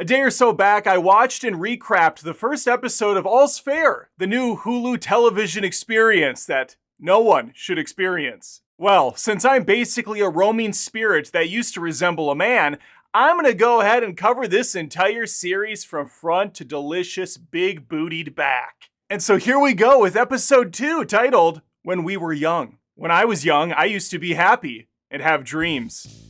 A day or so back, I watched and recapped the first episode of All's Fair, the new Hulu television experience that no one should experience. Well, since I'm basically a roaming spirit that used to resemble a man, I'm gonna go ahead and cover this entire series from front to delicious big bootied back. And so here we go with episode 2, titled When We Were Young. When I was young, I used to be happy and have dreams.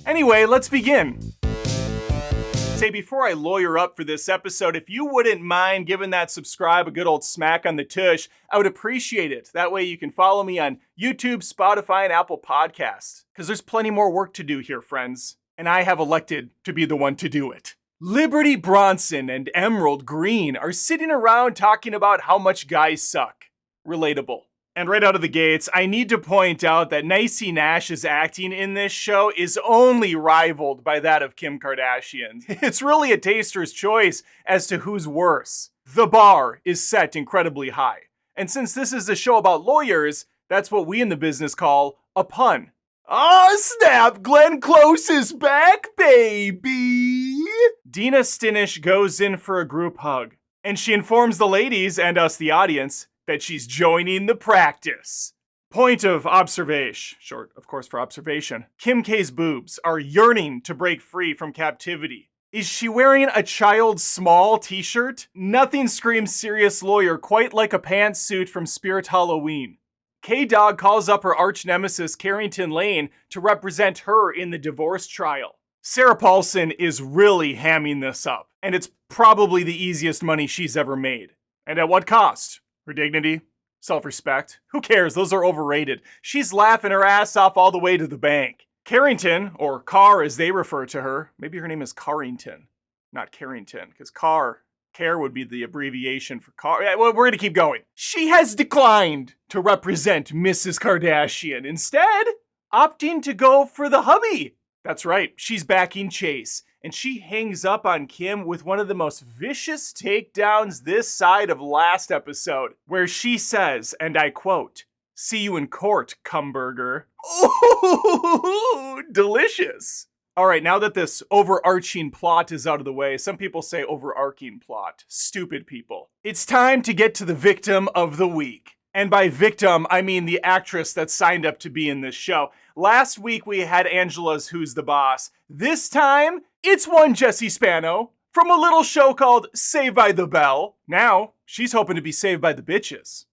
Anyway, let's begin. Say, before I lawyer up for this episode, if you wouldn't mind giving that subscribe a good old smack on the tush, I would appreciate it. That way you can follow me on YouTube, Spotify, and Apple Podcasts. Because there's plenty more work to do here, friends. And I have elected to be the one to do it. Liberty Bronson and Emerald Green are sitting around talking about how much guys suck. Relatable. And right out of the gates, I need to point out that Niecy Nash's acting in this show is only rivaled by that of Kim Kardashian. It's really a taster's choice as to who's worse. The bar is set incredibly high. And since this is a show about lawyers, that's what we in the business call a pun. Oh snap, Glenn Close is back, baby! Dina Stinish goes in for a group hug. And she informs the ladies, and us the audience, that she's joining the practice. Point of observation, short of course for observation. Kim K's boobs are yearning to break free from captivity. Is she wearing a child's small t-shirt? Nothing screams serious lawyer quite like a pantsuit from Spirit Halloween. K-Dog calls up her arch nemesis Carrington Lane to represent her in the divorce trial. Sarah Paulson is really hamming this up, and it's probably the easiest money she's ever made. And at what cost? Her dignity? Self-respect? Who cares? Those are overrated. She's laughing her ass off all the way to the bank. Carrington, or Carr as they refer to her, maybe her name is Carrington, not Carrington, because Care would be the abbreviation for Carr. Yeah, well, we're going to keep going. She has declined to represent Mrs. Kardashian, instead opting to go for the hubby. That's right, she's backing Chase. And she hangs up on Kim with one of the most vicious takedowns this side of last episode, where she says, and I quote, "See you in court, Cumberger." Ooh, delicious. All right, now that this overarching plot is out of the way, some people say overarching plot. Stupid people. It's time to get to the victim of the week. And by victim, I mean the actress that signed up to be in this show. Last week we had Angela's Who's the Boss. This time, it's one Jessie Spano from a little show called Saved by the Bell. Now, she's hoping to be saved by the bitches.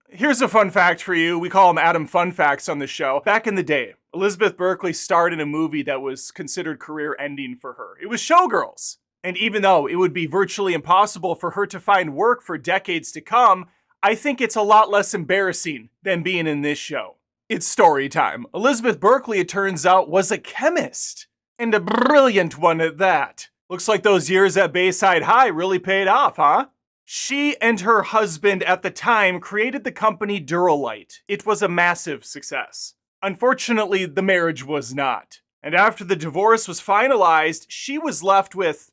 Here's a fun fact for you. We call them Adam Fun Facts on the show. Back in the day, Elizabeth Berkley starred in a movie that was considered career-ending for her. It was Showgirls. And even though it would be virtually impossible for her to find work for decades to come, I think it's a lot less embarrassing than being in this show. It's story time. Elizabeth Berkley, it turns out, was a chemist. And a brilliant one at that. Looks like those years at Bayside High really paid off, huh? She and her husband at the time created the company Duralite. It was a massive success. Unfortunately, the marriage was not. And after the divorce was finalized, she was left with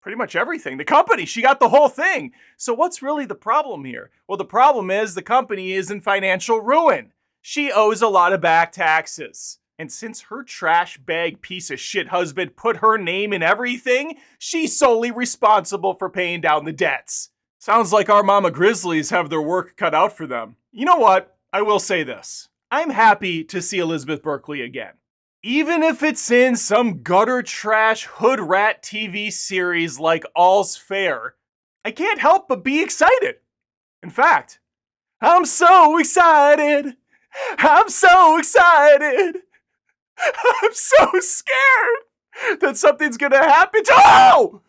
pretty much everything. The company, she got the whole thing. So what's really the problem here? Well, the problem is the company is in financial ruin. She owes a lot of back taxes. And since her trash bag piece of shit husband put her name in everything, she's solely responsible for paying down the debts. Sounds like our mama Grizzlies have their work cut out for them. You know what? I will say this. I'm happy to see Elizabeth Berkley again. Even if it's in some gutter trash hood rat TV series like All's Fair, I can't help but be excited. In fact, I'm so excited. I'm so excited. I'm so scared that something's gonna happen. Oh!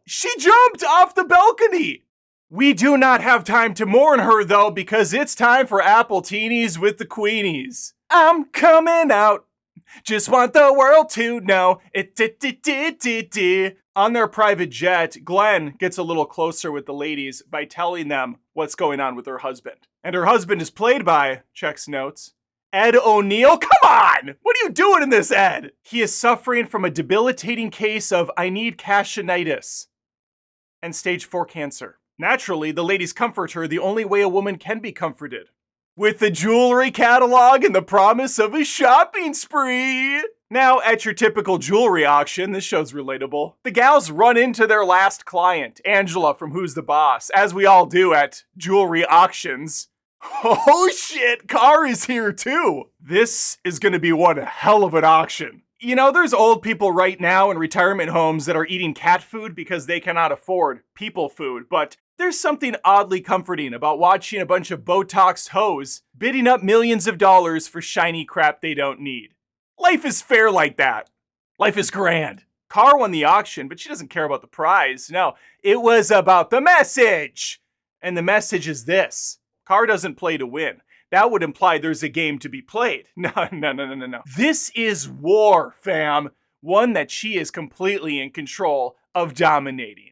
She jumped off the balcony. We do not have time to mourn her though, because it's time for Apple Teenies with the Queenies. I'm coming out. Just want the world to know. On their private jet, Glenn gets a little closer with the ladies by telling them what's going on with her husband. And her husband is played by, checks notes, Ed O'Neill. Come on! What are you doing in this, Ed? He is suffering from a debilitating case of I need cashinitis and stage 4 cancer. Naturally, the ladies comfort her the only way a woman can be comforted. With the jewelry catalog and the promise of a shopping spree. Now, at your typical jewelry auction, this show's relatable, the gals run into their last client, Angela from Who's the Boss, as we all do at jewelry auctions. Oh shit, Car is here too! This is gonna be one hell of an auction. You know, there's old people right now in retirement homes that are eating cat food because they cannot afford people food, but there's something oddly comforting about watching a bunch of Botox hoes bidding up millions of dollars for shiny crap they don't need. Life is fair like that. Life is grand. Car won the auction, but she doesn't care about the prize. No, it was about the message. And the message is this. Car doesn't play to win. That would imply there's a game to be played. No. This is war, fam. One that she is completely in control of dominating.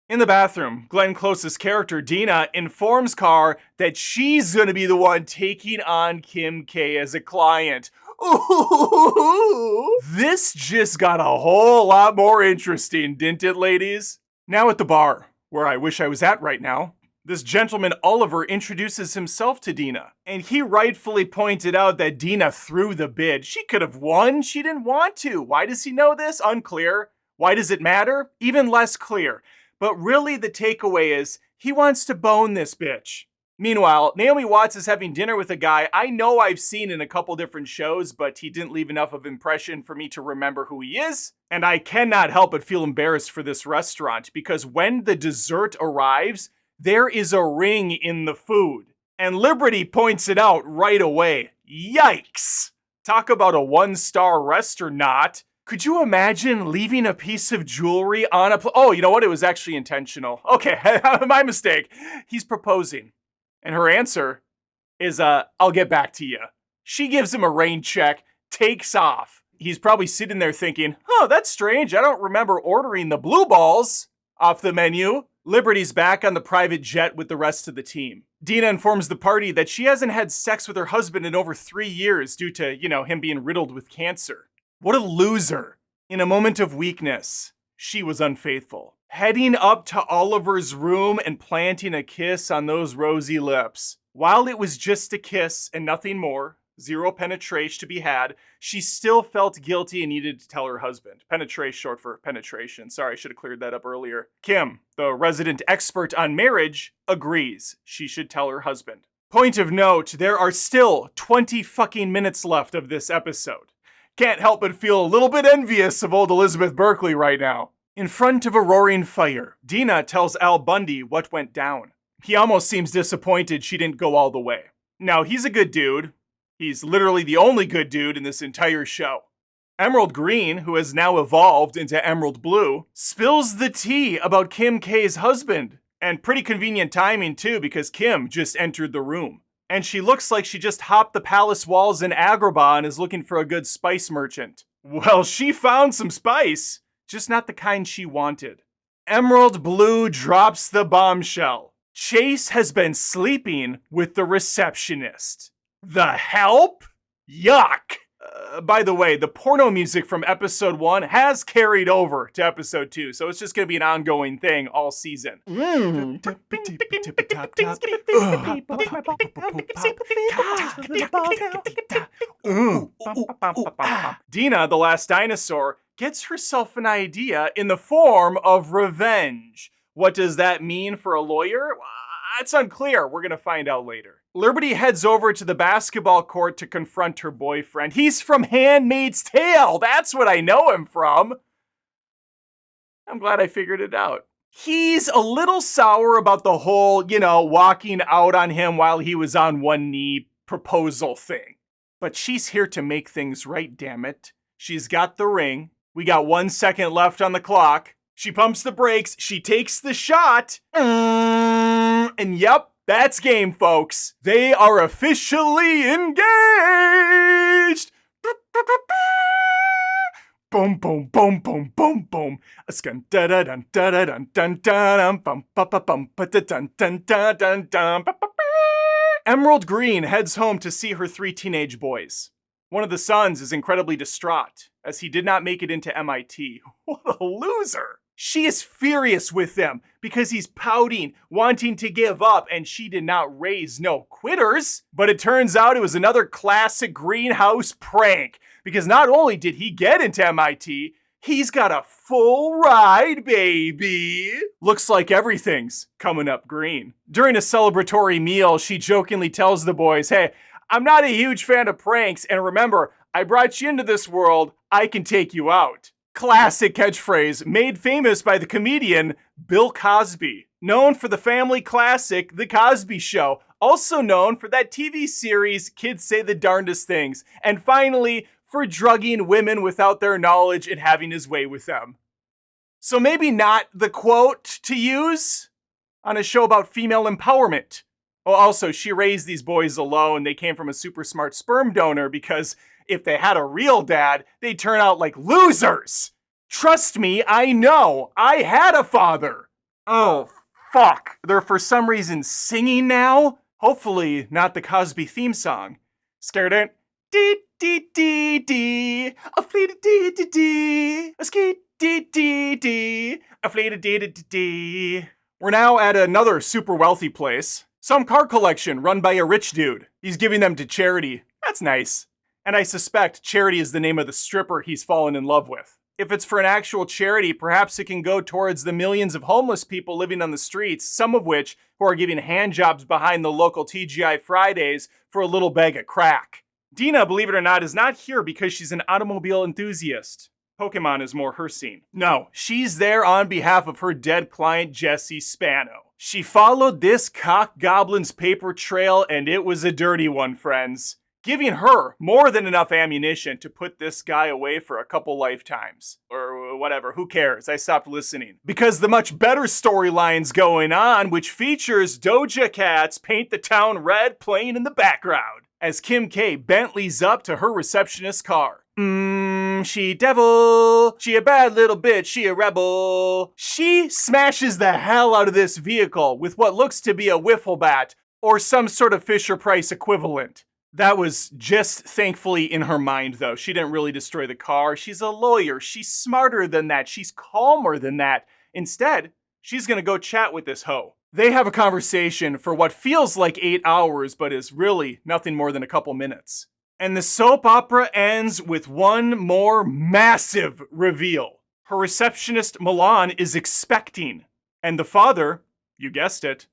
In the bathroom, Glenn Close's character, Dina, informs Car that she's going to be the one taking on Kim K as a client. Ooh, this just got a whole lot more interesting, didn't it, ladies? Now at the bar, where I wish I was at right now, this gentleman Oliver introduces himself to Dina, and he rightfully pointed out that Dina threw the bid. She could have won, she didn't want to. Why does he know this? Unclear. Why does it matter? Even less clear. But really the takeaway is, he wants to bone this bitch. Meanwhile, Naomi Watts is having dinner with a guy I know I've seen in a couple different shows, but he didn't leave enough of impression for me to remember who he is. And I cannot help but feel embarrassed for this restaurant, because when the dessert arrives, there is a ring in the food. And Liberty points it out right away. Yikes! Talk about a one-star restaurant. Could you imagine leaving a piece of jewelry on a oh, you know what? It was actually intentional. Okay, my mistake. He's proposing. And her answer is, I'll get back to you. She gives him a rain check, takes off. He's probably sitting there thinking, that's strange. I don't remember ordering the blue balls off the menu. Liberty's back on the private jet with the rest of the team. Dina informs the party that she hasn't had sex with her husband in over 3 years due to, him being riddled with cancer. What a loser. In a moment of weakness, she was unfaithful. Heading up to Oliver's room and planting a kiss on those rosy lips. While it was just a kiss and nothing more, zero penetration to be had, she still felt guilty and needed to tell her husband. Penetration short for penetration. Sorry, I should have cleared that up earlier. Kim, the resident expert on marriage, agrees she should tell her husband. Point of note, there are still 20 fucking minutes left of this episode. Can't help but feel a little bit envious of old Elizabeth Berkley right now. In front of a roaring fire, Dina tells Al Bundy what went down. He almost seems disappointed she didn't go all the way. Now, he's a good dude. He's literally the only good dude in this entire show. Emerald Green, who has now evolved into Emerald Blue, spills the tea about Kim K's husband. And pretty convenient timing too, because Kim just entered the room. And she looks like she just hopped the palace walls in Agrabah and is looking for a good spice merchant. Well, she found some spice, just not the kind she wanted. Emerald Blue drops the bombshell. Chase has been sleeping with the receptionist. The help? Yuck! By the way, the porno music from episode 1 has carried over to episode 2, so it's just going to be an ongoing thing all season. Dina, the last dinosaur, gets herself an idea in the form of revenge. What does that mean for a lawyer? It's unclear. We're going to find out later. Liberty heads over to the basketball court to confront her boyfriend. He's from Handmaid's Tale. That's what I know him from. I'm glad I figured it out. He's a little sour about the whole, walking out on him while he was on one knee proposal thing. But she's here to make things right, damn it. She's got the ring. We got 1 second left on the clock. She pumps the brakes. She takes the shot. And yep, that's game, folks. They are officially engaged. Boom, boom, boom, boom, boom, boom. Da da dun da da dun dun dun bum ba ba bum ba da dun dun dun dun dun. Emerald Green heads home to see her 3 teenage boys. One of the sons is incredibly distraught, as he did not make it into MIT. What a loser! She is furious with them because he's pouting, wanting to give up, and she did not raise no quitters. But it turns out it was another classic greenhouse prank. Because not only did he get into MIT, he's got a full ride, baby. Looks like everything's coming up green. During a celebratory meal, she jokingly tells the boys, hey, I'm not a huge fan of pranks, and remember, I brought you into this world, I can take you out. Classic catchphrase made famous by the comedian Bill Cosby. Known for the family classic, The Cosby Show. Also known for that TV series, Kids Say the Darndest Things. And finally, for drugging women without their knowledge and having his way with them. So maybe not the quote to use on a show about female empowerment. Oh, also, she raised these boys alone. They came from a super smart sperm donor because if they had a real dad, they'd turn out like losers. Trust me, I know. I had a father. Oh, fuck. They're for some reason singing now? Hopefully not the Cosby theme song. Scared it? Dee dee dee dee. A fleet dee dee dee. A ski dee dee dee. A fleet dee dee dee. We're now at another super wealthy place. Some car collection run by a rich dude. He's giving them to charity. That's nice. And I suspect charity is the name of the stripper he's fallen in love with. If it's for an actual charity, perhaps it can go towards the millions of homeless people living on the streets, some of which who are giving hand jobs behind the local TGI Fridays for a little bag of crack. Dina, believe it or not, is not here because she's an automobile enthusiast. Pokemon is more her scene. No, she's there on behalf of her dead client, Jesse Spano. She followed this cock goblin's paper trail, and it was a dirty one, friends. Giving her more than enough ammunition to put this guy away for a couple lifetimes. Or whatever, who cares? I stopped listening. Because the much better storyline's going on, which features Doja Cat's Paint the Town Red playing in the background. As Kim K Bentleys up to her receptionist's car. She devil, she a bad little bitch, she a rebel. She smashes the hell out of this vehicle with what looks to be a wiffle bat or some sort of Fisher-Price equivalent. That was just thankfully in her mind, though. She didn't really destroy the car. She's a lawyer. She's smarter than that. She's calmer than that. Instead, she's gonna go chat with this hoe. They have a conversation for what feels like 8 hours, but is really nothing more than a couple minutes. And the soap opera ends with one more massive reveal. Her receptionist, Milan, is expecting. And the father, you guessed it,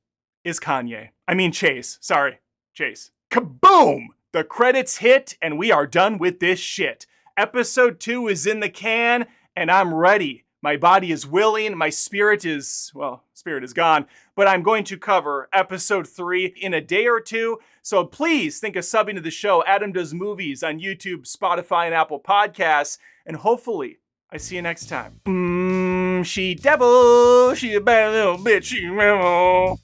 is Kanye. I mean Chase. Sorry, Chase. Kaboom! The credits hit, and we are done with this shit. Episode 2 is in the can, and I'm ready. My body is willing, my spirit is gone, but I'm going to cover episode 3 in a day or two, so please think of subbing to the show. Adam Does Movies on YouTube, Spotify, and Apple Podcasts, and hopefully I see you next time. She devil, she a bad little bitch, she rebel.